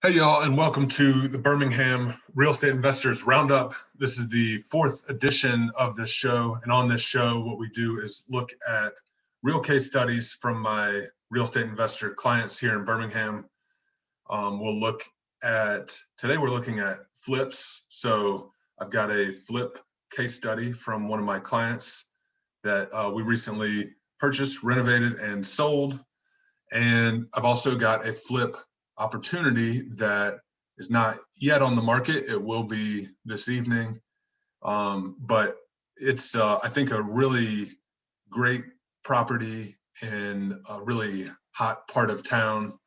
Hey y'all, and welcome to the Birmingham Real Estate Investors Roundup. This is the fourth edition of this show. And on this show, what we do is look at real case studies from my real estate investor clients here in Birmingham. Today we're looking at flips. So I've got a flip case study from one of my clients that we recently purchased, renovated, and sold. And I've also got a flip opportunity that is not yet on the market. It will be this evening, but it's I think a really great property in a really hot part of town,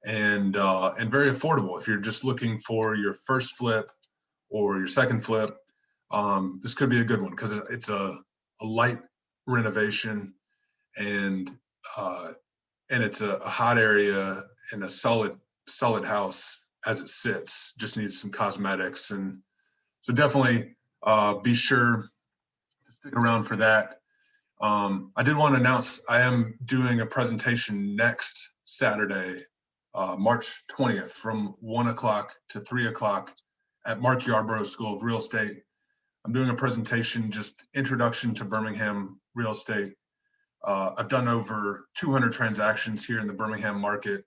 and very affordable. If you're just looking for your first flip or your second flip, this could be a good one because it's a light renovation, and it's a hot area and a solid house as it sits. Just needs some cosmetics, and so definitely be sure to stick around for that. I did want to announce I am doing a presentation next Saturday, March 20th, from 1 o'clock to 3 o'clock at Mark Yarbrough School of Real Estate. I'm doing a presentation, just introduction to Birmingham real estate. I've done over 200 transactions here in the Birmingham market,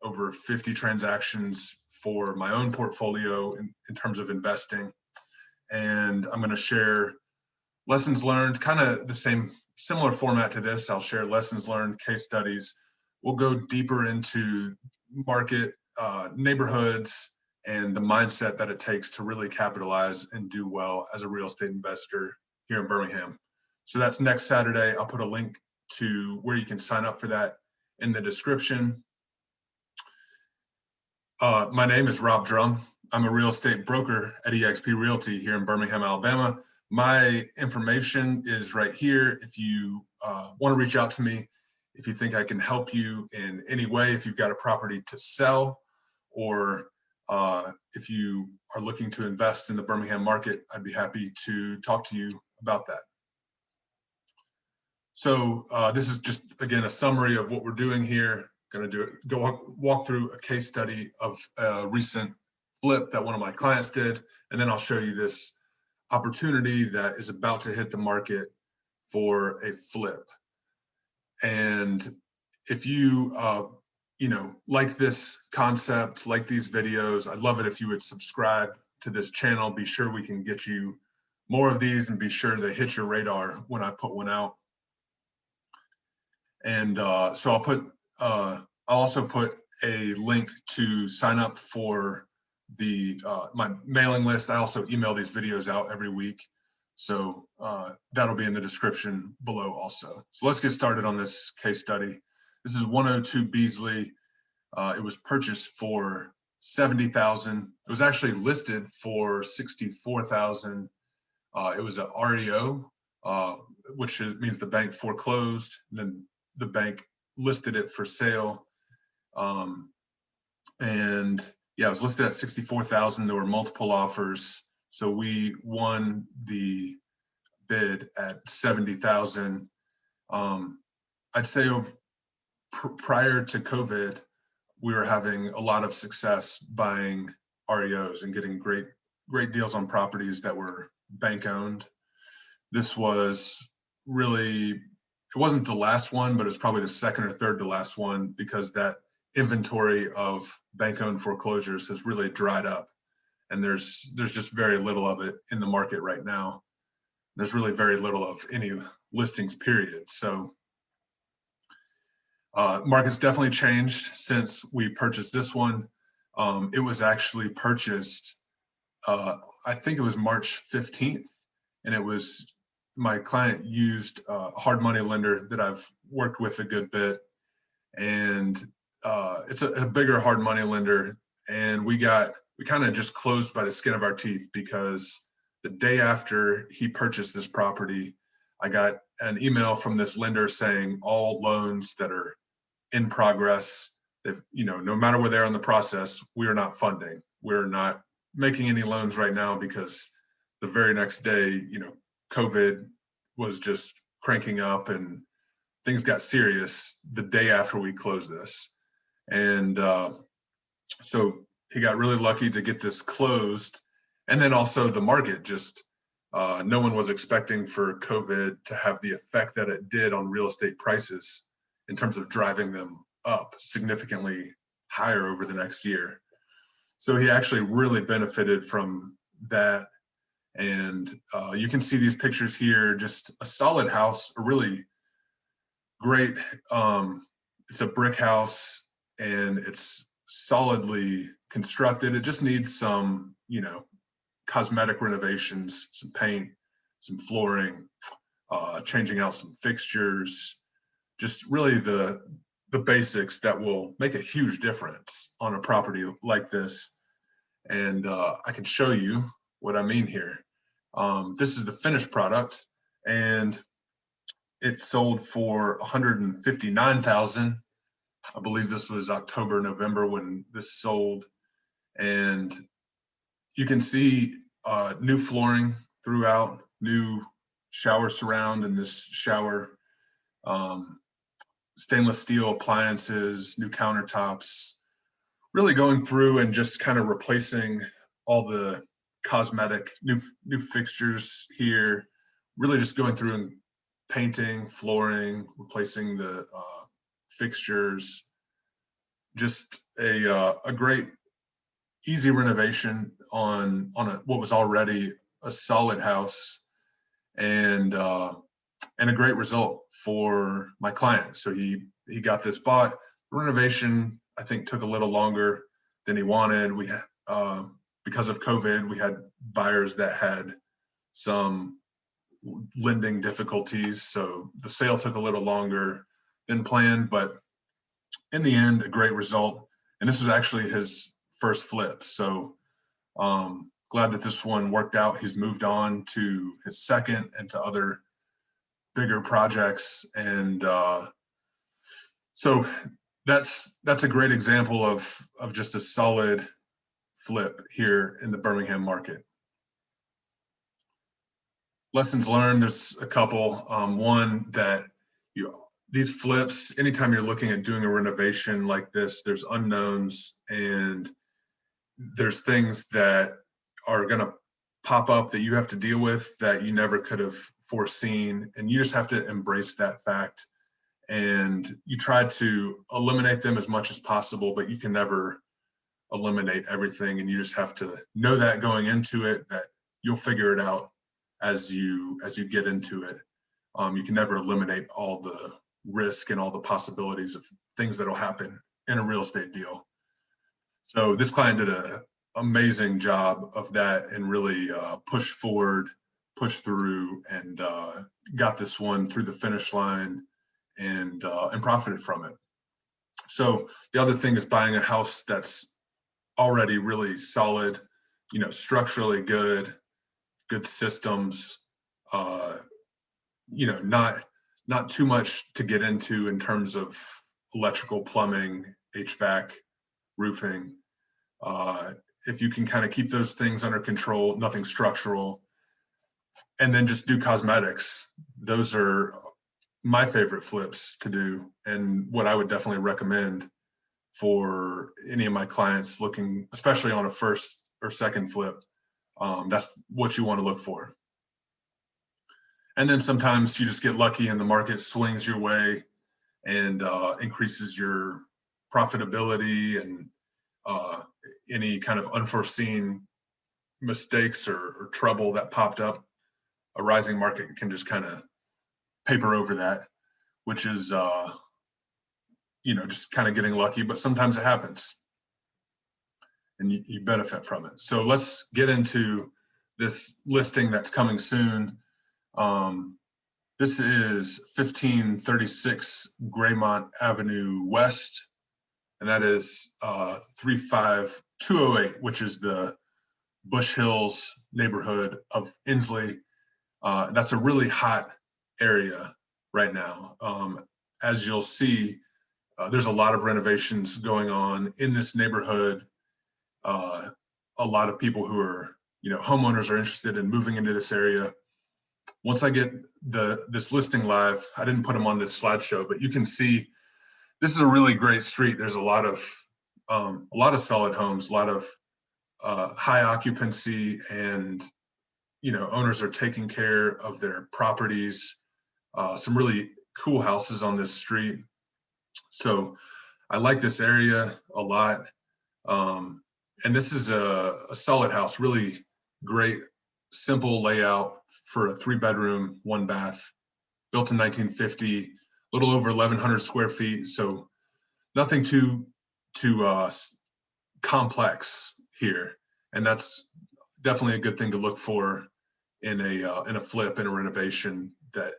over 50 transactions for my own portfolio in terms of investing. And I'm going to share lessons learned, kind of the similar format to this. I'll share lessons learned, case studies. We'll go deeper into market, neighborhoods, and the mindset that it takes to really capitalize and do well as a real estate investor here in Birmingham. So that's next Saturday. I'll put a link to where you can sign up for that in the description. My name is Rob.h.drum. I'm a real estate broker at eXp Realty here in Birmingham, Alabama. My information is right here. If you want to reach out to me, if you think I can help you in any way, if you've got a property to sell, or if you are looking to invest in the Birmingham market, I'd be happy to talk to you about that. So this is just, again, a summary of what we're doing here. Going to walk through a case study of a recent flip that one of my clients did, and then I'll show you this opportunity that is about to hit the market for a flip. And if you like this concept, like these videos, I'd love it if you would subscribe to this channel. Be sure we can get you more of these, and be sure they hit your radar when I put one out. And so I'll also put a link to sign up for my mailing list. I also email these videos out every week, so that'll be in the description below also. So let's get started on this case study. This is 102 Beasley. It was purchased for $70,000. It was actually listed for $64,000. It was an REO, which means the bank foreclosed. Then the bank listed it for sale. And yeah, it was listed at $64,000. There were multiple offers. So we won the bid at $70,000. I'd say prior to COVID, we were having a lot of success buying REOs and getting great deals on properties that were bank owned. This was really, it wasn't the last one, but it's probably the second or third to last one, because that inventory of bank-owned foreclosures has really dried up, and there's just very little of it in the market right now. There's really very little of any listings, period. So market's definitely changed since we purchased this one. It was actually purchased, I think it was March 15th, and it was, my client used a hard money lender that I've worked with a good bit, and it's a bigger hard money lender, and we kind of just closed by the skin of our teeth, because the day after he purchased this property, I got an email from this lender saying all loans that are in progress, if no matter where they are in the process, we are not funding. We're not making any loans right now, because the very next day, COVID was just cranking up and things got serious the day after we closed this. And so he got really lucky to get this closed. And then also the market just, no one was expecting for COVID to have the effect that it did on real estate prices in terms of driving them up significantly higher over the next year. So he actually really benefited from that. And you can see these pictures here, just a solid house, a really great, it's a brick house and it's solidly constructed. It just needs some, cosmetic renovations, some paint, some flooring, changing out some fixtures, just really the basics that will make a huge difference on a property like this. And I can show you what I mean here. This is the finished product, and it sold for $159,000. I believe this was October, November when this sold. And you can see new flooring throughout, new shower surround in this shower, stainless steel appliances, new countertops, really going through and just kind of replacing all the cosmetic new fixtures here, really just going through and painting, flooring, replacing the fixtures, just a great easy renovation on what was already a solid house, and a great result for my client. So he got this bought. The renovation, I think, took a little longer than he wanted. We because of COVID, we had buyers that had some lending difficulties, so the sale took a little longer than planned, but in the end, a great result. And this was actually his first flip, so glad that this one worked out. He's moved on to his second and to other bigger projects, and so that's a great example of just a solid flip here in the Birmingham market. Lessons learned, there's a couple. One, that these flips, anytime you're looking at doing a renovation like this, there's unknowns and there's things that are going to pop up that you have to deal with that you never could have foreseen, and you just have to embrace that fact, and you try to eliminate them as much as possible, but you can never eliminate everything, and you just have to know that going into it, that you'll figure it out as you get into it. You can never eliminate all the risk and all the possibilities of things that will happen in a real estate deal. So this client did an amazing job of that and really pushed forward, pushed through, and got this one through the finish line and profited from it. So the other thing is buying a house that's already really solid, structurally good systems, not too much to get into in terms of electrical, plumbing, HVAC, roofing. If you can kind of keep those things under control, nothing structural, and then just do cosmetics. Those are my favorite flips to do, and what I would definitely recommend for any of my clients looking, especially on a first or second flip. That's what you want to look for. And then sometimes you just get lucky and the market swings your way and increases your profitability, and any kind of unforeseen mistakes or trouble that popped up, a rising market can just kind of paper over that, which is, just kind of getting lucky, but sometimes it happens and you benefit from it. So let's get into this listing that's coming soon. This is 1536 Graymont Avenue West, and that is 35208, which is the Bush Hills neighborhood of Inslee. That's a really hot area right now. As you'll see, there's a lot of renovations going on in this neighborhood. A lot of people who are, homeowners are interested in moving into this area. Once I get this listing live, I didn't put them on this slideshow, but you can see this is a really great street. There's a lot of a lot of solid homes, a lot of high occupancy, and owners are taking care of their properties. Some really cool houses on this street. So I like this area a lot. And this is a solid house, really great, simple layout for a 3-bedroom, 1-bath, built in 1950, a little over 1,100 square feet. So nothing too complex here. And that's definitely a good thing to look for in a flip, in a renovation, that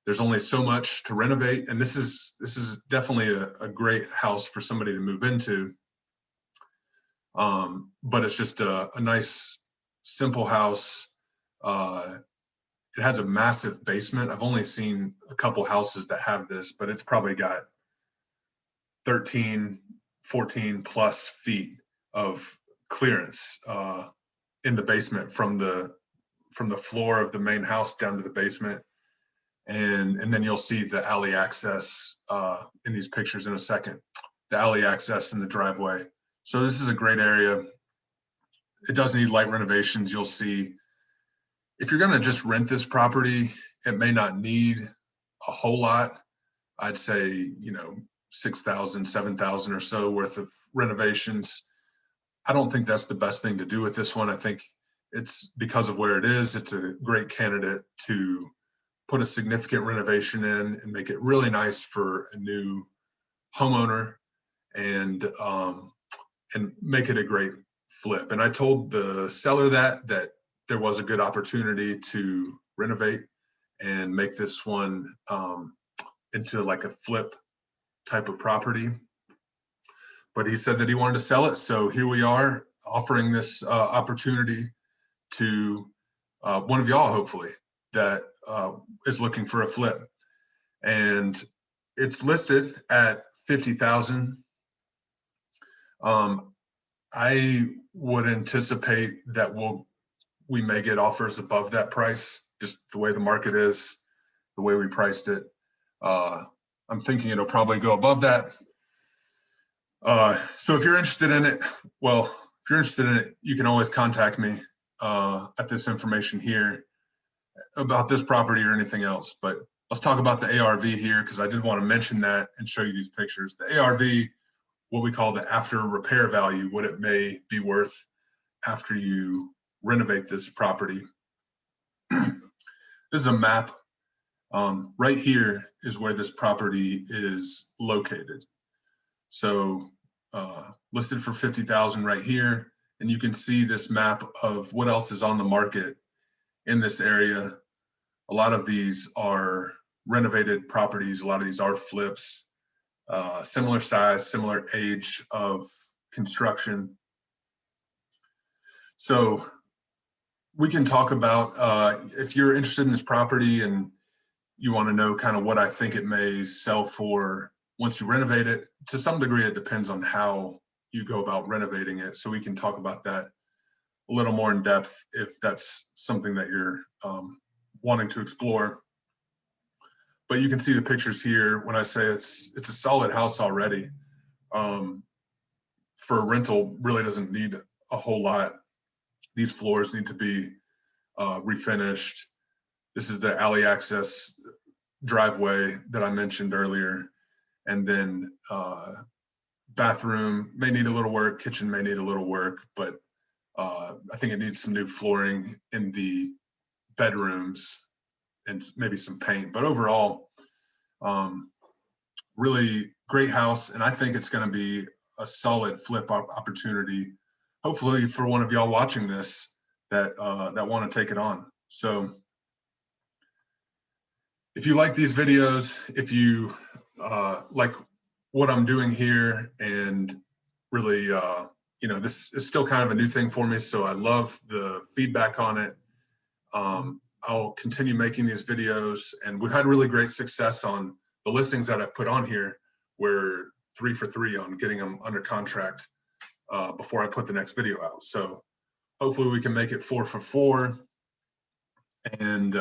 there's only so much to renovate. And this is definitely a great house for somebody to move into. But it's just a nice, simple house. It has a massive basement. I've only seen a couple houses that have this, but it's probably got 13, 14 plus feet of clearance in the basement from the floor of the main house down to the basement. And then you'll see the alley access in these pictures in a second, the alley access in the driveway. So this is a great area. It does need light renovations. You'll see, if you're going to just rent this property, it may not need a whole lot. I'd say, 6,000, 7,000 or so worth of renovations. I don't think that's the best thing to do with this one. I think it's, because of where it is, it's a great candidate to put a significant renovation in and make it really nice for a new homeowner, and make it a great flip. And I told the seller that there was a good opportunity to renovate and make this one into like a flip type of property. But he said that he wanted to sell it. So here we are, offering this opportunity to one of y'all, hopefully, that is looking for a flip. And it's listed at $50,000. I would anticipate that we may get offers above that price, just the way the market is, the way we priced it. I'm thinking it'll probably go above that. So if you're interested in it, you can always contact me at this information here about this property or anything else. But let's talk about the ARV here, because I did want to mention that and show you these pictures. The ARV, what we call the after repair value, what it may be worth after you renovate this property. This is a map. Right here is where this property is located. So listed for $50,000 right here. And you can see this map of what else is on the market in this area. A lot of these are renovated properties. A lot of these are flips, similar size, similar age of construction. So we can talk about, if you're interested in this property and you want to know kind of what I think it may sell for once you renovate it. To some degree, it depends on how you go about renovating it. So we can talk about that a little more in depth if that's something that you're wanting to explore. But you can see the pictures here when I say it's a solid house already. For a rental, really doesn't need a whole lot. These floors need to be refinished. This is the alley access driveway that I mentioned earlier. And then bathroom may need a little work, kitchen may need a little work, but I think it needs some new flooring in the bedrooms and maybe some paint. But overall, really great house. And I think it's going to be a solid flip opportunity, hopefully for one of y'all watching this that want to take it on. So if you like these videos, if you like what I'm doing here, and really, this is still kind of a new thing for me, so I love the feedback on it. I'll continue making these videos, and we've had really great success on the listings that I've put on here. We're 3 for 3 on getting them under contract before I put the next video out. So hopefully we can make it 4 for 4. And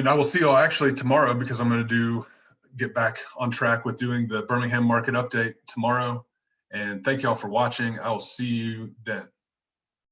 I will see y'all actually tomorrow, because I'm going to do get back on track with doing the Birmingham market update tomorrow. And thank y'all for watching. I will see you then.